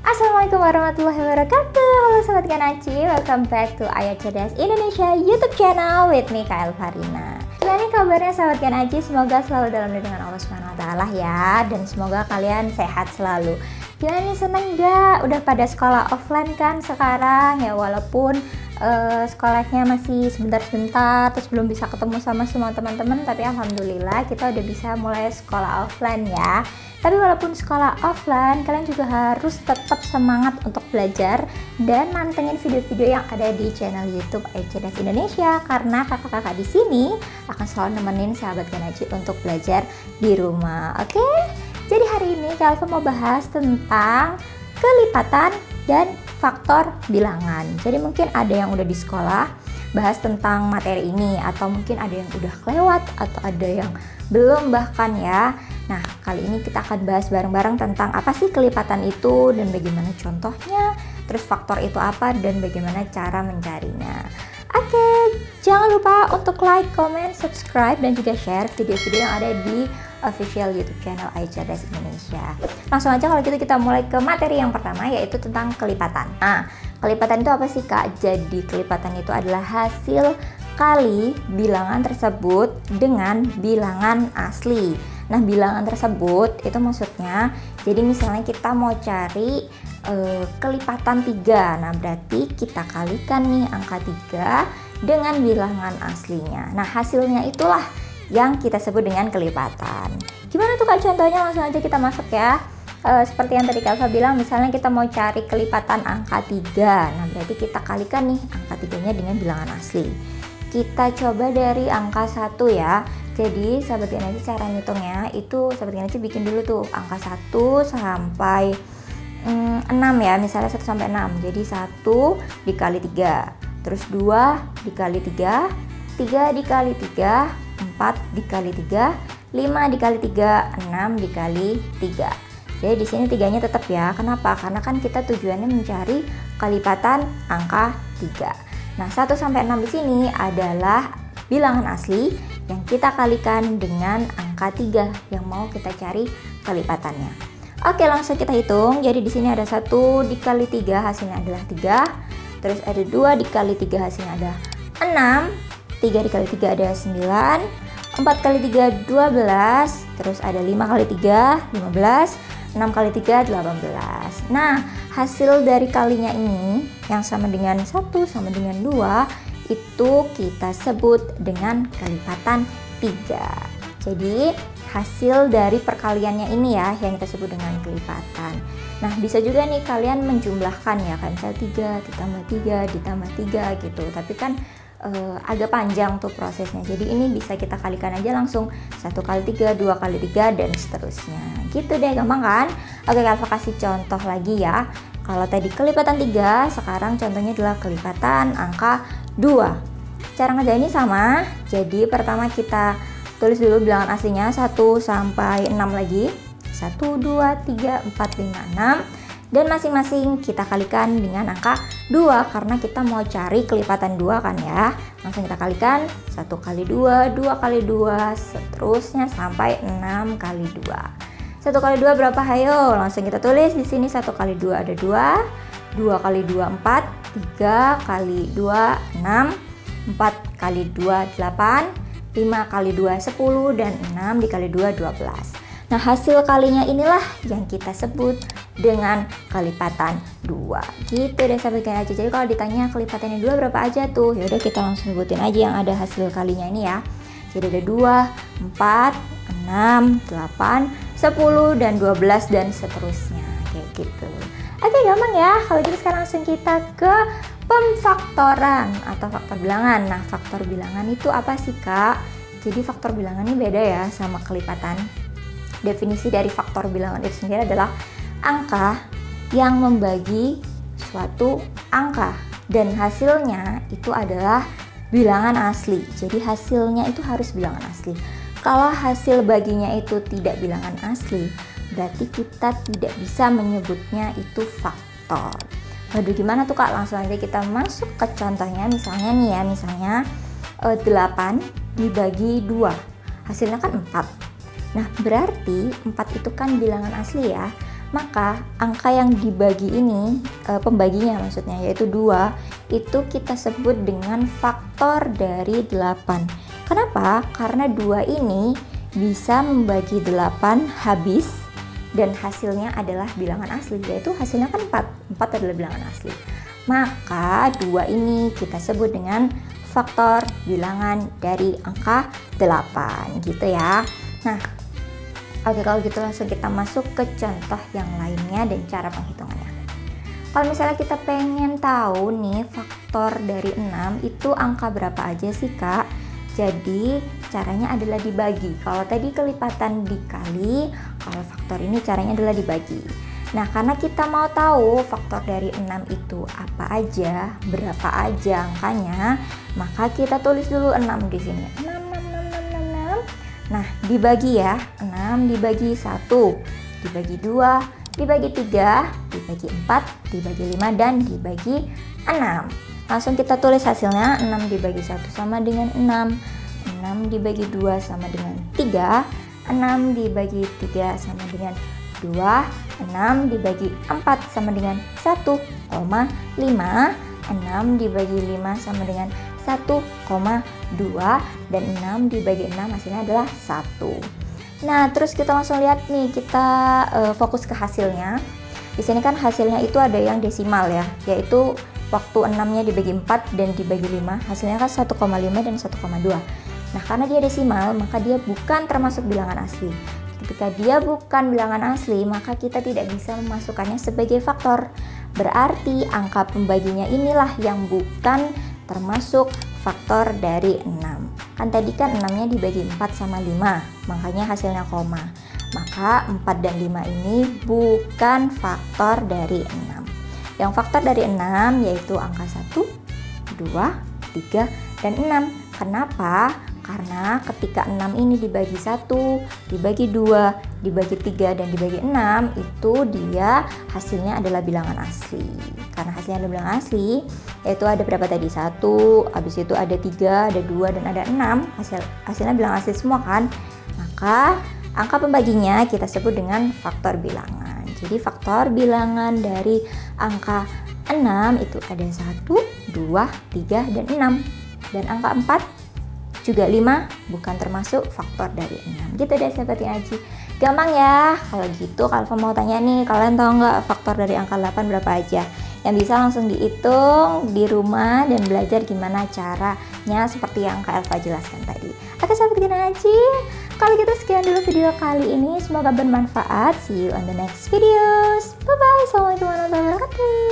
Assalamualaikum warahmatullahi wabarakatuh. Halo Sobat Kanaci, welcome back to Ayah Cerdas Indonesia YouTube channel with me Kak Elvarina. Gimana kabarnya Sobat Kanaci? Semoga selalu dalam lindungan Allah SWT ya, dan semoga kalian sehat selalu. Gimana nih, seneng gak? Udah pada sekolah offline kan sekarang ya, walaupun sekolahnya masih sebentar-sebentar, terus belum bisa ketemu sama semua teman-teman, tapi alhamdulillah kita udah bisa mulai sekolah offline ya. Tapi walaupun sekolah offline, kalian juga harus tetap semangat untuk belajar dan mantengin video-video yang ada di channel YouTube Ayah Cerdas Indonesia, karena kakak-kakak di sini akan selalu nemenin sahabat Kanaci untuk belajar di rumah. Oke? Jadi hari ini Kak Alva mau bahas tentang kelipatan dan faktor bilangan. Jadi mungkin ada yang udah di sekolah bahas tentang materi ini, atau mungkin ada yang udah kelewat, atau ada yang belum bahkan ya. Nah, kali ini kita akan bahas bareng-bareng tentang apa sih kelipatan itu dan bagaimana contohnya, terus faktor itu apa dan bagaimana cara mencarinya. Oke, jangan lupa untuk like, comment, subscribe, dan juga share video-video yang ada di official YouTube channel Ayah Cerdas Indonesia. Langsung aja kalau gitu kita mulai ke materi yang pertama, yaitu tentang kelipatan. Nah, kelipatan itu apa sih Kak? Jadi kelipatan itu adalah hasil kali bilangan tersebut dengan bilangan asli. Nah, bilangan tersebut itu maksudnya, jadi misalnya kita mau cari kelipatan 3, nah berarti kita kalikan nih angka 3 dengan bilangan aslinya. Nah, hasilnya itulah yang kita sebut dengan kelipatan. Gimana tuh Kak contohnya? Langsung aja kita masuk ya. Seperti yang tadi Kak Alva bilang, misalnya kita mau cari kelipatan angka 3, nah berarti kita kalikan nih angka 3-nya dengan bilangan asli. Kita coba dari angka 1 ya. Jadi sahabat Kanaci, cara ngitungnya itu sahabat Kanaci bikin dulu tuh angka 1 sampai 6 ya, misalnya 1 sampai 6. Jadi 1 dikali 3, terus 2 dikali 3, 3 dikali 3, 4 dikali 3, 5 dikali 3, 6 dikali 3. Jadi di sini 3-nya tetap ya. Kenapa? Karena kan kita tujuannya mencari kelipatan angka 3. Nah, 1 sampai 6 di sini adalah bilangan asli yang kita kalikan dengan angka 3 yang mau kita cari kelipatannya. Oke, langsung kita hitung. Jadi di sini ada 1 dikali 3 hasilnya adalah 3. Terus ada 2 dikali 3 hasilnya ada 6. 3 dikali 3 ada 9. 4 kali 3 12. Terus ada 5 kali 3 15. 6 kali 3 18. Nah, hasil dari kalinya ini yang sama dengan 1 sama dengan 2 itu kita sebut dengan kelipatan 3. Jadi hasil dari perkaliannya ini ya yang kita sebut dengan kelipatan. Nah, bisa juga nih kalian menjumlahkan ya, kan misalnya 3 ditambah 3 ditambah 3 gitu. Tapi kan agak panjang tuh prosesnya. Jadi ini bisa kita kalikan aja langsung 1 kali 3, 2 kali 3 dan seterusnya. Gitu deh, gampang kan? Oke, Kak Alva kasih contoh lagi ya. Kalau tadi kelipatan 3, sekarang contohnya adalah kelipatan angka 2. Cara ngerjainnya sama. Jadi pertama kita tulis dulu bilangan aslinya 1 sampai 6 lagi. 1, 2, 3, 4, 5, 6. Dan masing-masing kita kalikan dengan angka 2 karena kita mau cari kelipatan 2 kan ya. Langsung kita kalikan 1 kali 2, 2 kali 2, seterusnya sampai 6 kali 2. 1 kali 2 berapa? Hayo, langsung kita tulis di sini. 1 kali 2 ada 2, 2 kali 2 4, 3 kali 2 6, 4 kali 2 8, 5 kali 2 10, dan 6 dikali 2 12. Nah, hasil kalinya inilah yang kita sebut dengan kelipatan 2. Gitu deh sahabat Kanaci. Jadi kalau ditanya kelipatannya 2 berapa aja tuh, ya udah kita langsung sebutin aja yang ada hasil kalinya ini ya. Jadi ada 2, 4, 6, 8, 10, dan 12 dan seterusnya kayak gitu. Oke, gampang ya. Kalau gitu sekarang langsung kita ke pemfaktoran atau faktor bilangan. Nah, faktor bilangan itu apa sih Kak? Jadi faktor bilangan ini beda ya sama kelipatan. Definisi dari faktor bilangan itu sendiri adalah angka yang membagi suatu angka dan hasilnya itu adalah bilangan asli. Jadi hasilnya itu harus bilangan asli. Kalau hasil baginya itu tidak bilangan asli, berarti kita tidak bisa menyebutnya itu faktor. Waduh, gimana tuh Kak? Langsung aja kita masuk ke contohnya. Misalnya nih ya, misalnya 8 dibagi 2, hasilnya kan 4. Nah, berarti 4 itu kan bilangan asli ya. Maka angka yang dibagi ini, pembaginya maksudnya, yaitu 2, itu kita sebut dengan faktor dari 8. Kenapa? Karena 2 ini bisa membagi 8 habis dan hasilnya adalah bilangan asli, yaitu hasilnya kan 4. 4 adalah bilangan asli. Maka 2 ini kita sebut dengan faktor bilangan dari angka 8 gitu ya. Nah, oke, kalau gitu langsung kita masuk ke contoh yang lainnya dan cara penghitungannya. Kalau misalnya kita pengen tahu nih faktor dari 6 itu angka berapa aja sih Kak? Jadi caranya adalah dibagi. Kalau tadi kelipatan dikali, kalau faktor ini caranya adalah dibagi. Nah, karena kita mau tahu faktor dari 6 itu apa aja, berapa aja angkanya, maka kita tulis dulu 6 di sini. 6. Nah, dibagi ya, 6 dibagi 1, dibagi 2, dibagi 3, dibagi 4, dibagi 5, dan dibagi 6. Langsung kita tulis hasilnya, 6 dibagi 1 sama dengan 6, 6 dibagi 2 sama dengan 3, 6 dibagi 3 sama dengan 2, 6 dibagi 4 sama dengan 1,5, 6 dibagi 5 sama dengan 1,2, dan 6 dibagi 6 hasilnya adalah 1. Nah, terus kita langsung lihat nih, kita fokus ke hasilnya. Di sini kan hasilnya itu ada yang desimal ya, yaitu waktu 6-nya dibagi 4 dan dibagi 5, hasilnya kan 1,5 dan 1,2. Nah, karena dia desimal, maka dia bukan termasuk bilangan asli. Ketika dia bukan bilangan asli, maka kita tidak bisa memasukkannya sebagai faktor. Berarti angka pembaginya inilah yang bukan termasuk faktor dari 6. Kan tadi kan 6-nya dibagi 4 sama 5, makanya hasilnya koma. Maka 4 dan 5 ini bukan faktor dari 6. Yang faktor dari 6 yaitu angka 1, 2, 3, dan 6. Kenapa? Karena ketika 6 ini dibagi 1, dibagi 2, dibagi 3, dan dibagi 6, itu dia hasilnya adalah bilangan asli. Karena hasilnya adalah bilangan asli, yaitu ada berapa tadi? 1, habis itu ada 3, ada 2, dan ada 6. Hasilnya bilangan asli semua kan? Maka angka pembaginya kita sebut dengan faktor bilangan. Jadi faktor bilangan dari angka 6 itu ada 1, 2, 3, dan 6. Dan angka 4 juga 5 bukan termasuk faktor dari 6. Gitu deh sahabat Aji. Gampang ya. Kalau gitu, kalau mau tanya nih, kalian tahu nggak faktor dari angka 8 berapa aja? Yang bisa langsung dihitung di rumah dan belajar gimana caranya seperti yang Kak Elva jelaskan tadi. Oke sahabat Aji, kalau gitu sekian dulu video kali ini. Semoga bermanfaat. See you on the next videos. Bye bye. Assalamualaikum warahmatullahi wabarakatuh.